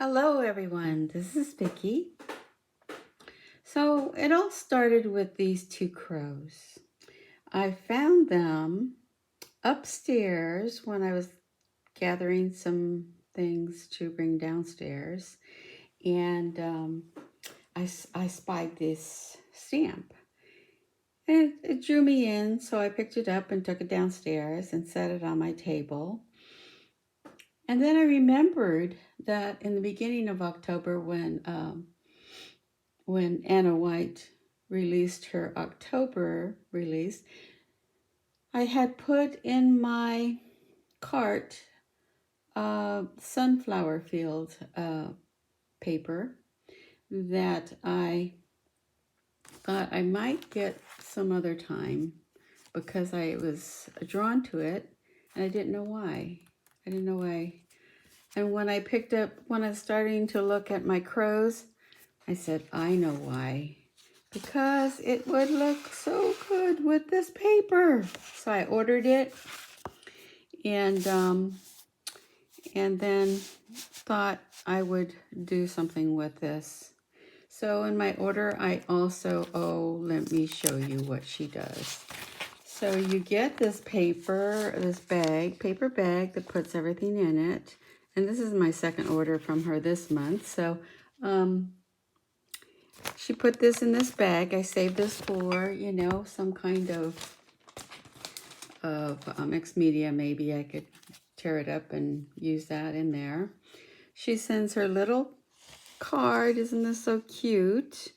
Hello everyone, this is Vicki. So it all started with these two crows. I found them upstairs when I was gathering some things to bring downstairs, and I spied this stamp. And it drew me in, so I picked it up and took it downstairs and set it on my table. And then I remembered that in the beginning of October, when Anna Wight released her October release, I had put in my cart sunflower field paper that I thought I might get some other time because I was drawn to it and I didn't know why. And when I was starting to look at my crows, I said, I know why. Because it would look so good with this paper. So I ordered it and then thought I would do something with this. So in my order, I also, let me show you what she does. So you get this paper bag that puts everything in it. And this is my second order from her this month. So she put this in this bag. I saved this for, some kind of mixed media. Maybe I could tear it up and use that in there. She sends her little card. Isn't this so cute?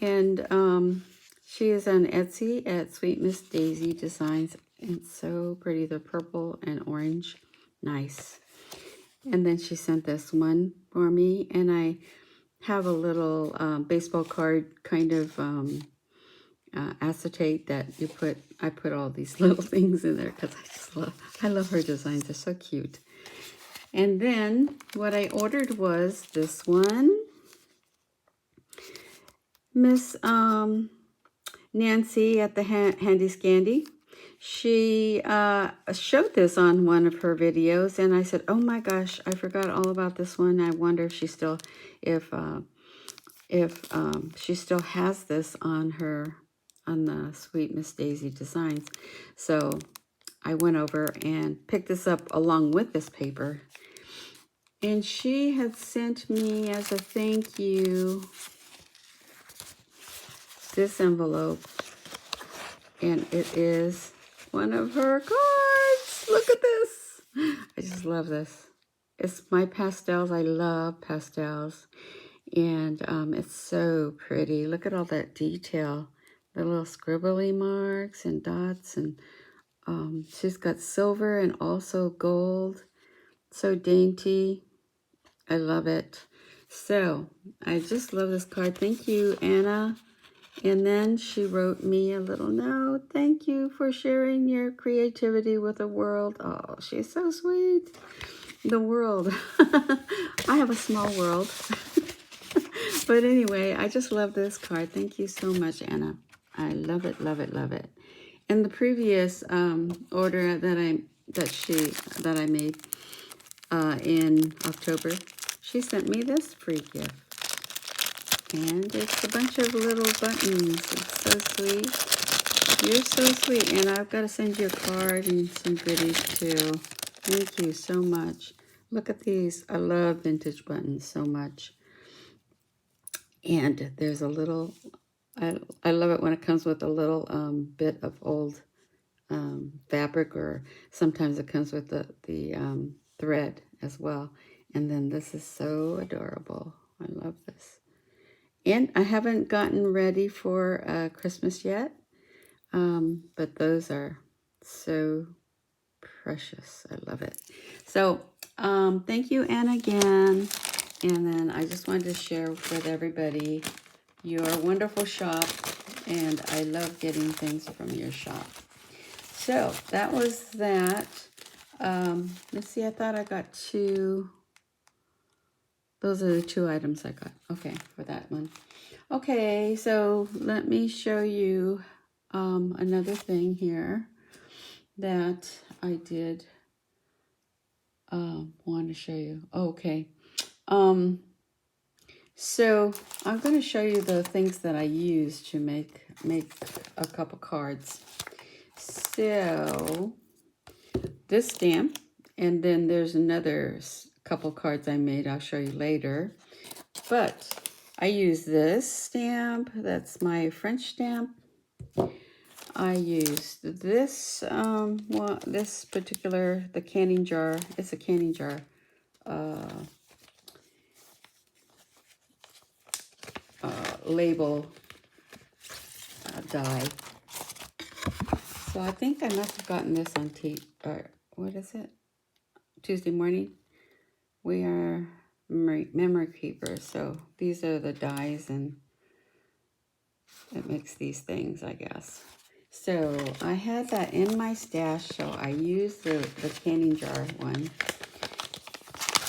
And she is on Etsy at Sweet Miss Daisy Designs. It's so pretty, the purple and orange. Nice. And then she sent this one for me, and I have a little baseball card kind of acetate that I put all these little things in there because I love her designs. They're so cute. And then what I ordered was this one. Miss Nancy at the Handy Scandy. She showed this on one of her videos, and I said, oh my gosh, I forgot all about this one. I wonder if she still, if she still has this on the Sweet Miss Daisy Designs. So I went over and picked this up along with this paper. And she had sent me as a thank you this envelope. And it is one of her cards. Look at this. I just love this. It's my pastels. I love pastels. And it's so pretty. Look at all that detail. The little scribbly marks and dots. And she's got silver and also gold. So dainty. I love it. So I just love this card. Thank you, Anna. And then she wrote me a little note. Thank you for sharing your creativity with the world. Oh, she's so sweet. The world. I have a small world. But anyway, I just love this card. Thank you so much, Anna. I love it, love it, love it. And the previous order that I made in October, she sent me this free gift. And it's a bunch of little buttons. It's so sweet. You're so sweet. And I've got to send you a card and some goodies too. Thank you so much. Look at these. I love vintage buttons so much. And there's a little, I love it when it comes with a little bit of old fabric, or sometimes it comes with the thread as well. And then this is so adorable. I love this. And I haven't gotten ready for Christmas yet, but those are so precious. I love it. So thank you, Anna, again. And then I just wanted to share with everybody your wonderful shop, and I love getting things from your shop. So that was that. Let's see, I thought I got two. Those are the two items I got. Okay, for that one. Okay, so let me show you another thing here that I did want to show you. Okay, So I'm going to show you the things that I use to make a couple cards. So this stamp, and then there's another couple cards I made. I'll show you later. But I use this stamp. That's my French stamp. I used this this particular, the canning jar. It's a canning jar. Label die. So I think I must have gotten this on what is it? Tuesday morning. We are memory keepers. So these are the dies, and it makes these things, I guess. So I had that in my stash, so I used the canning jar one.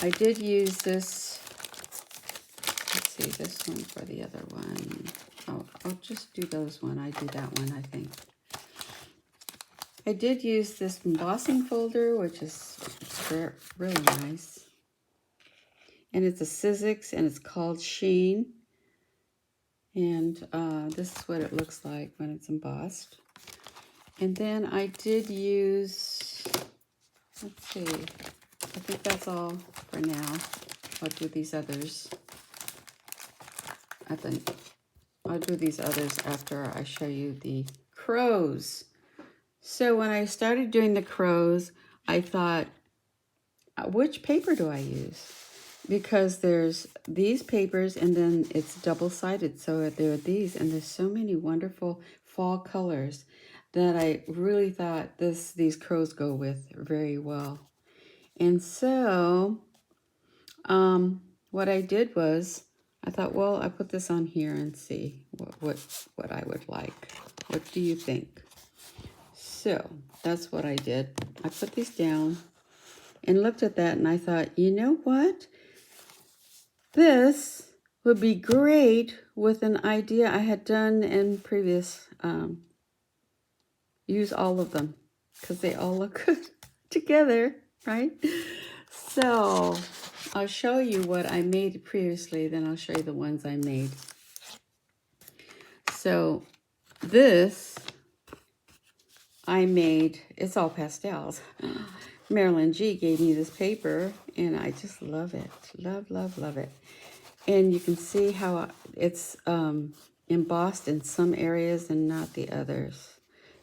I did use this. Let's see, this one for the other one. Oh, I'll just do those one. I do that one, I think. I did use this embossing folder, which is really nice. And it's a Sizzix, and it's called Sheen. And this is what it looks like when it's embossed. And then I did use, let's see, I think that's all for now. I'll do these others. I'll do these others after I show you the crows. So when I started doing the crows, I thought, which paper do I use? Because there's these papers, and then it's double-sided. So there are these, and there's so many wonderful fall colors that I really thought these crows go with very well. And so what I did was, I thought, well, I put this on here and see what I would like. What do you think? So that's what I did. I put these down and looked at that, and I thought, you know what? This would be great with an idea I had done in previous, use all of them because they all look good together, right? So I'll show you what I made previously, then I'll show you the ones I made. So this I made, it's all pastels. Marilyn G gave me this paper, and I just love it. Love, love, love it. And you can see how it's embossed in some areas and not the others.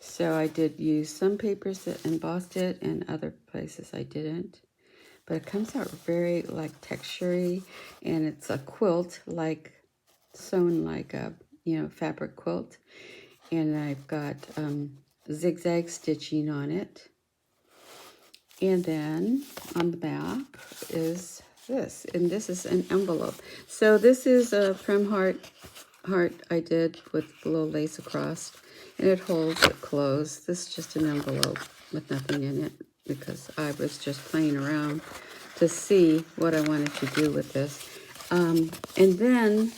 So I did use some papers that embossed it, and other places I didn't. But it comes out very like textury, and it's a quilt, like sewn like a fabric quilt. And I've got zigzag stitching on it. And then on the back is this, and this is an envelope. So this is a Prem heart I did with a little lace across, and it holds it closed. This is just an envelope with nothing in it because I was just playing around to see what I wanted to do with this. And then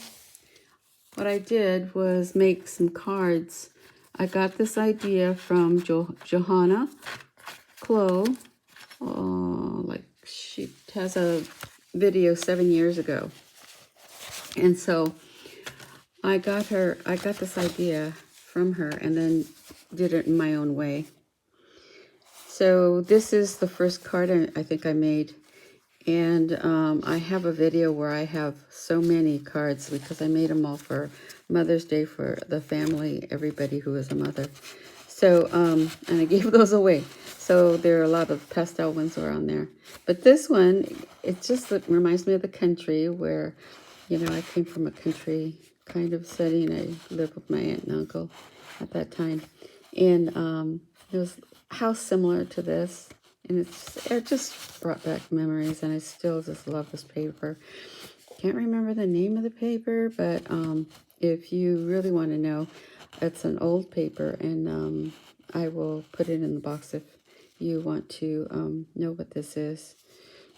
what I did was make some cards. I got this idea from Johanna Clough. Like she has a video 7 years ago. And so I got this idea from her and then did it in my own way. So this is the first card I think I made. And I have a video where I have so many cards because I made them all for Mother's Day for the family, everybody who is a mother. So, and I gave those away. So there are a lot of pastel ones around there. But this one, it just reminds me of the country where, I came from a country kind of setting. I lived with my aunt and uncle at that time. And it was a house similar to this. And it just brought back memories, and I still just love this paper. Can't remember the name of the paper, but if you really want to know, it's an old paper, and I will put it in the box if you want to know what this is.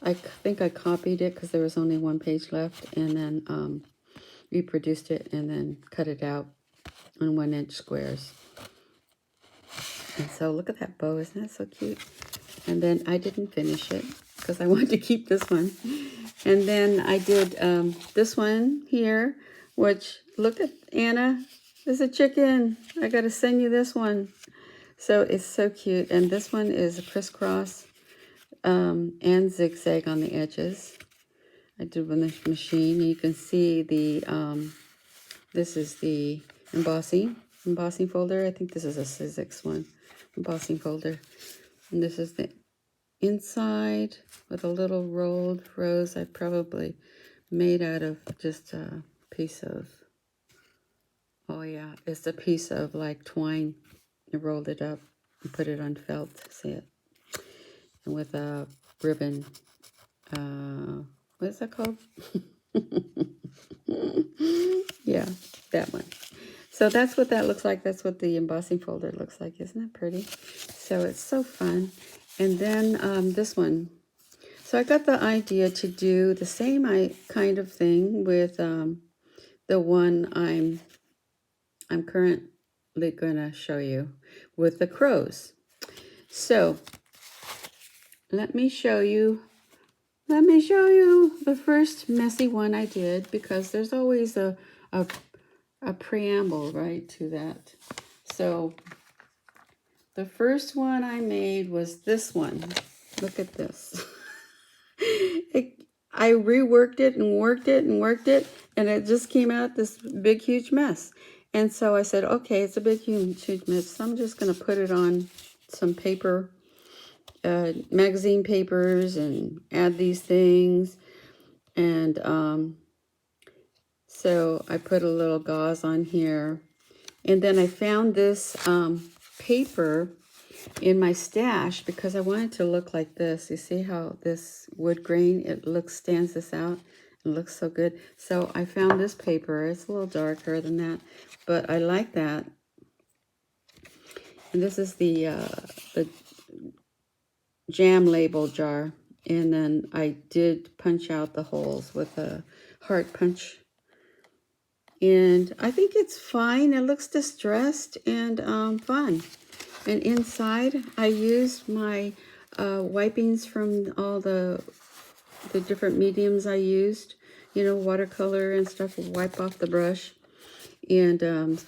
I think I copied it because there was only one page left, and then reproduced it and then cut it out on 1-inch squares. And so look at that bow, isn't that so cute? And then I didn't finish it. because I wanted to keep this one. And then I did this one here, which, look at Anna, there's a chicken. I got to send you this one. So it's so cute. And this one is a crisscross and zigzag on the edges. I did with the machine. You can see the, this is the embossing folder. I think this is a Sizzix one, embossing folder. And this is the inside with a little rolled rose. I probably made out of just a piece of, oh yeah, it's a piece of like twine. I rolled it up and put it on felt, see it? And with a ribbon, what is that called? Yeah, that one. So that's what that looks like. That's what the embossing folder looks like. Isn't that pretty? So it's so fun. And then this one. So I got the idea to do the same kind of thing with the one I'm currently gonna show you with the crows. So let me show you the first messy one I did, because there's always a preamble, right, to that. So the first one I made was this one. Look at this. I reworked it and worked it and worked it, and it just came out this big, huge mess. And so I said, okay, it's a big, huge mess. So I'm just going to put it on some paper, magazine papers, and add these things. And so I put a little gauze on here. And then I found this paper in my stash because I wanted to look like this. You see how this wood grain, stands this out? It looks so good. So I found this paper. It's a little darker than that, but I like that. And this is the jam label jar. And then I did punch out the holes with a heart punch. And I think it's fine. It looks distressed and fun. And inside, I used my wipings from all the different mediums I used. You know, watercolor and stuff. Wipe off the brush and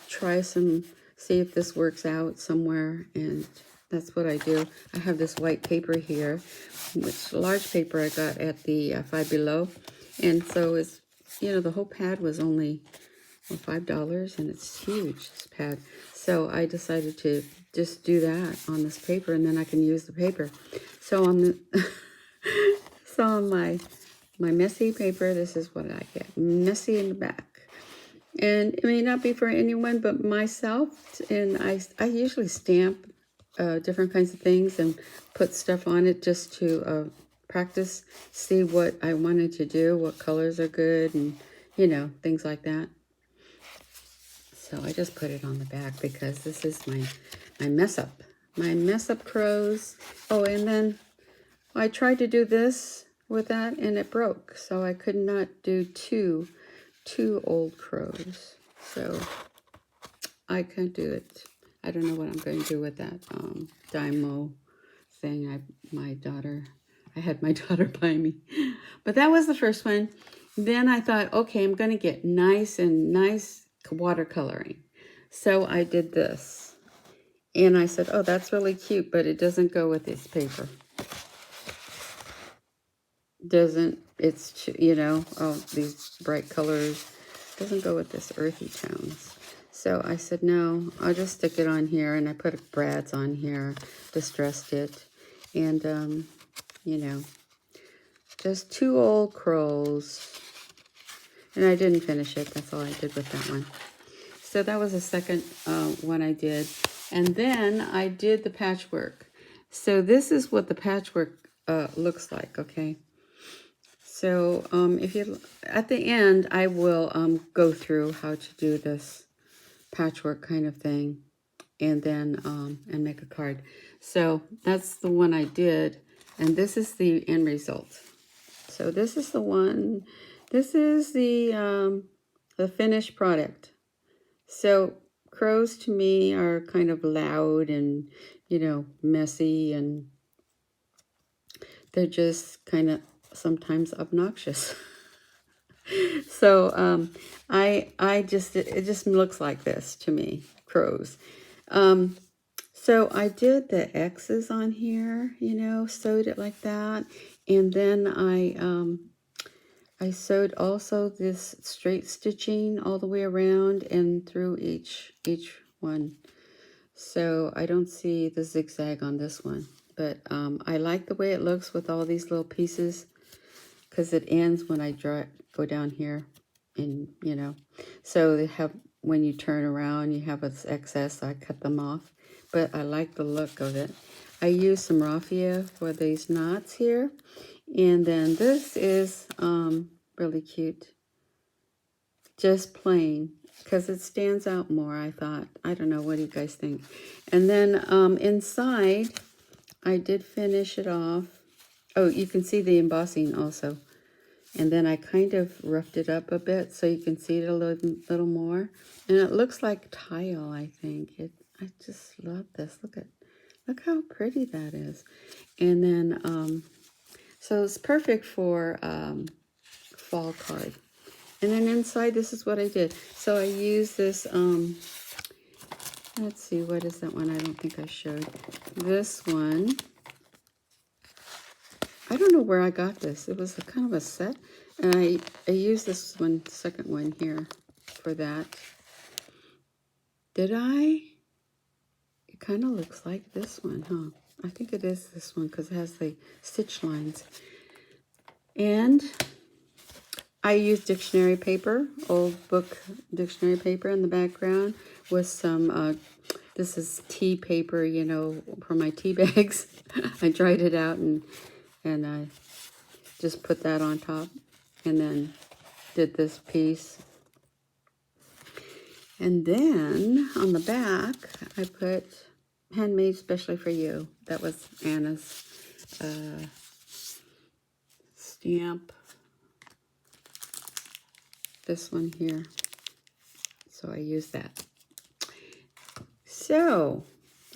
try some, see if this works out somewhere. And that's what I do. I have this white paper here, which large paper I got at the Five Below. And so it's, you know, the whole pad was only $5, and it's huge, this pad. So I decided to just do that on this paper, and then I can use the paper. So on the so on my messy paper, this is what I get, messy in the back. And it may not be for anyone but myself. And I usually stamp different kinds of things and put stuff on it just to practice, see what I wanted to do, what colors are good, and you know, things like that. So I just put it on the back because this is my mess up. My mess up crows. Oh, and then I tried to do this with that and it broke. So I could not do two old crows. So I can't do it. I don't know what I'm going to do with that Dymo thing. I had my daughter buy me. But that was the first one. Then I thought, okay, I'm going to get nice watercoloring. So I did this. And I said, oh, that's really cute, but it doesn't go with this paper. It's, you know, oh, these bright colors. Doesn't go with this earthy tones. So I said, no, I'll just stick it on here. And I put brads on here, distressed it. And, you know, just two old crows. And I didn't finish it. That's all I did with that one. So that was the second one I did. And then I did the patchwork. So this is what the patchwork looks like, okay? So if you, at the end, I will go through how to do this patchwork kind of thing, and then and make a card. So that's the one I did, and this is the end result. So this is the one. This is the finished product. So crows to me are kind of loud and, you know, messy, and They're just kind of sometimes obnoxious. So it just looks like this to me, crows. So I did the X's on here, you know, sewed it like that. And then I sewed also this straight stitching all the way around and through each one. So I don't see the zigzag on this one, but I like the way it looks with all these little pieces, because it ends when I go down here, and you know, so they have, when you turn around, you have this excess, so I cut them off, but I like the look of it. I use some raffia for these knots here, and then this is really cute, just plain, because it stands out more, I thought. I don't know, what do you guys think? And then inside, I did finish it off. Oh, you can see the embossing also. And then I kind of roughed it up a bit so you can see it a little more. And it looks like tile, I think. I just love this. Look how pretty that is. And then, so it's perfect for fall card. And then inside, this is what I did. So I used this, let's see, what is that one? I don't think I showed. This one. I don't know where I got this. It was kind of a set. And I used this one, second one here for that. Did I? It kind of looks like this one, huh? I think it is this one because it has the stitch lines. And I used dictionary paper, old book dictionary paper in the background with some, this is tea paper, you know, for my tea bags. I dried it out and I just put that on top and then did this piece. And then on the back, I put handmade especially for you. That was Anna's stamp. This one here. So I used that. So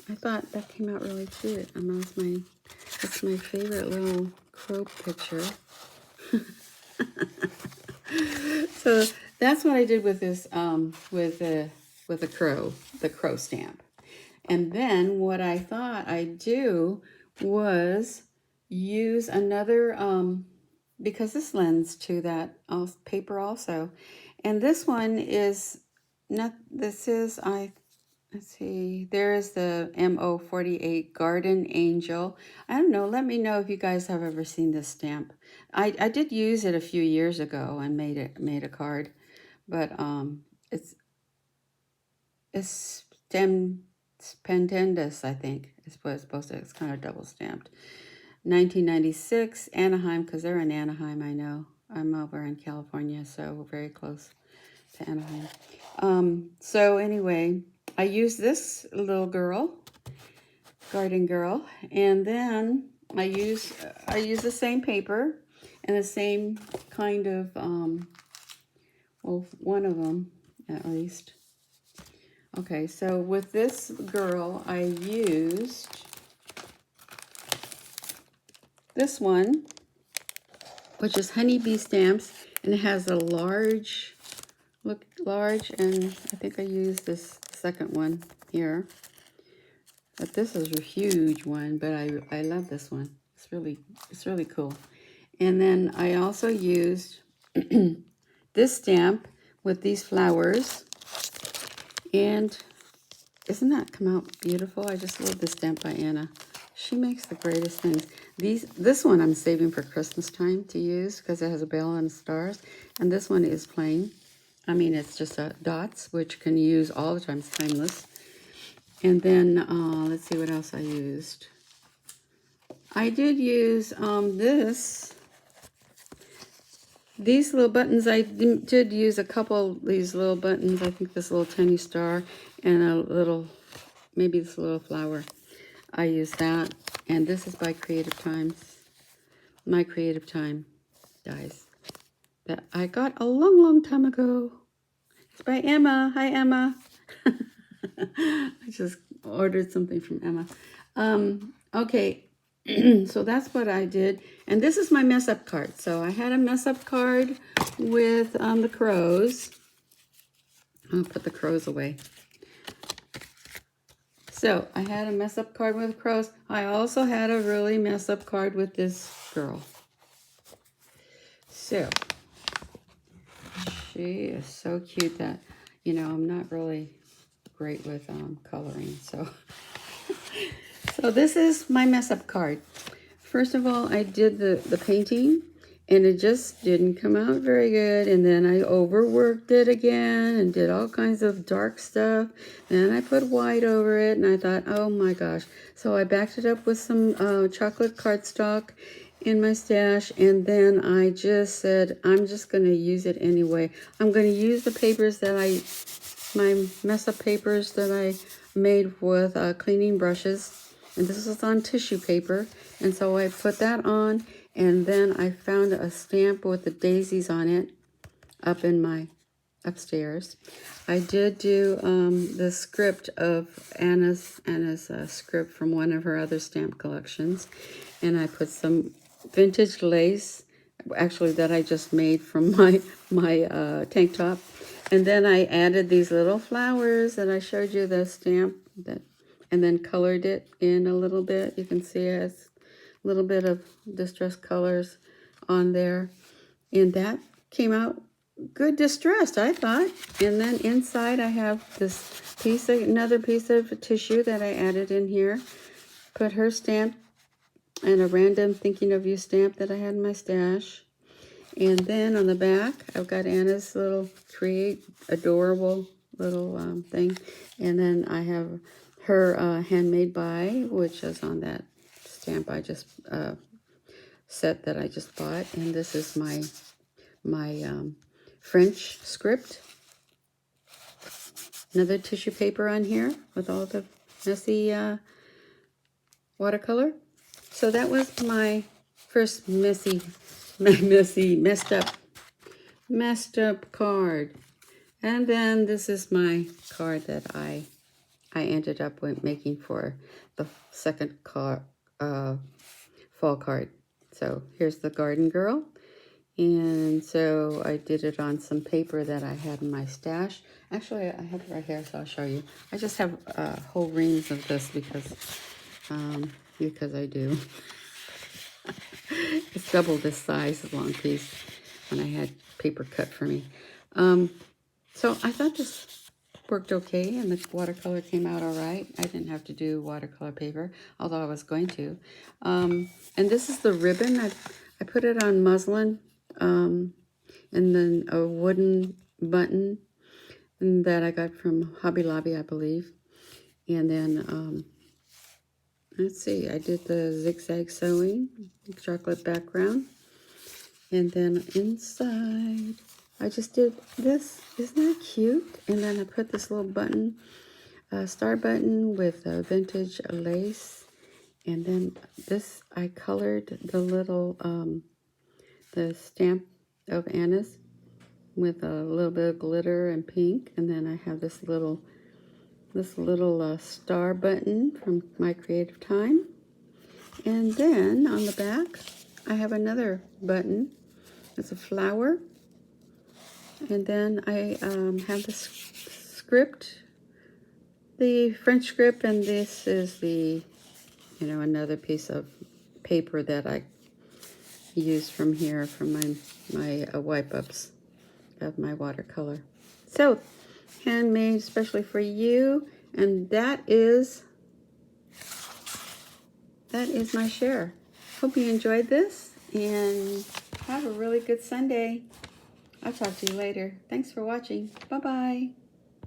I thought that came out really cute. And that's my favorite little crow picture. So that's what I did with this, with the crow stamp. And then what I thought I'd do was use another, because this lends to that paper also. And this one is not, this is, let's see, there's the MO48 Garden Angel. I don't know, let me know if you guys have ever seen this stamp. I did use it a few years ago and made a card, but it's Stupendous, I think is what it's supposed to. It's kind of double stamped. 1996, Anaheim, because they're in Anaheim, I know. I'm over in California, so we're very close to Anaheim. So anyway, I used this little girl, garden girl, and then I use the same paper and the same kind of, well, one of them at least. Okay, so with this girl, I used this one, which is honeybee stamps, and it has a large, and I think I used this second one here. But this is a huge one, but I love this one. It's really cool. And then I also used this stamp with these flowers. And isn't that come out beautiful? I just love this stamp by Anna. She makes the greatest things. This one I'm saving for Christmas time to use because it has a bell and stars. And this one is plain. I mean, it's just dots, which can use all the time. It's timeless. And then, let's see what else I used. I did use these little buttons. I did use a couple of these little buttons. I think this little tiny star and a little, maybe this little flower. I used that. And this is by Creative Times. My Creative Time dies. That I got a long time ago. It's by Emma. Hi, Emma. I just ordered something from Emma. Okay. So that's what I did. And this is my mess up card. So I had a mess up card with the crows. I'll put the crows away. So I had a mess up card with crows. I also had a really mess up card with this girl. So she is so cute that, you know, I'm not really great with coloring. So, so this is my mess up card. First of all, I did the painting and it just didn't come out very good. And then I overworked it again and did all kinds of dark stuff. And I put white over it and I thought, oh my gosh. So I backed it up with some chocolate cardstock in my stash. And then I just said, I'm just going to use it anyway. I'm going to use the papers that my mess up papers that I made with cleaning brushes. And this was on tissue paper. And so I put that on, and then I found a stamp with the daisies on it up in my upstairs. I did do the script of Anna's script from one of her other stamp collections. And I put some vintage lace, actually that I just made from my tank top. And then I added these little flowers that I showed you the stamp that, and then colored it in a little bit. You can see it has a little bit of distressed colors on there. And that came out good distressed, I thought. And then inside I have this piece, another piece of tissue that I added in here. Put her stamp and a random thinking of you stamp that I had in my stash. And then on the back, I've got Anna's little create adorable little thing. And then I have her handmade by, which is on that stamp I just set that I just bought. And this is my French script. Another tissue paper on here with all the messy watercolor. So that was my first messed up card. And then this is my card that I ended up with making for the second fall card. So here's the garden girl. And so I did it on some paper that I had in my stash. Actually, I have it right here, so I'll show you. I just have whole reams of this because I do. It's double this size, a long piece, when I had paper cut for me. So I thought this worked okay, and the watercolor came out all right. I didn't have to do watercolor paper, although I was going to. And this is the ribbon. I put it on muslin, and then a wooden button that I got from Hobby Lobby, I believe. And then, let's see, I did the zigzag sewing, chocolate background. And then inside, I just did this. Isn't that cute? And then I put this little button, star button with vintage lace. And then this, I colored the little, the stamp of Anna's with a little bit of glitter and pink. And then I have this little star button from my creative time. And then on the back, I have another button. It's a flower. And then I have the script, the French script, and this is the, you know, another piece of paper that I used from here from my wipe-ups of my watercolor. So, handmade especially for you, and that is my share. Hope you enjoyed this, and have a really good Sunday. I'll talk to you later. Thanks for watching. Bye-bye.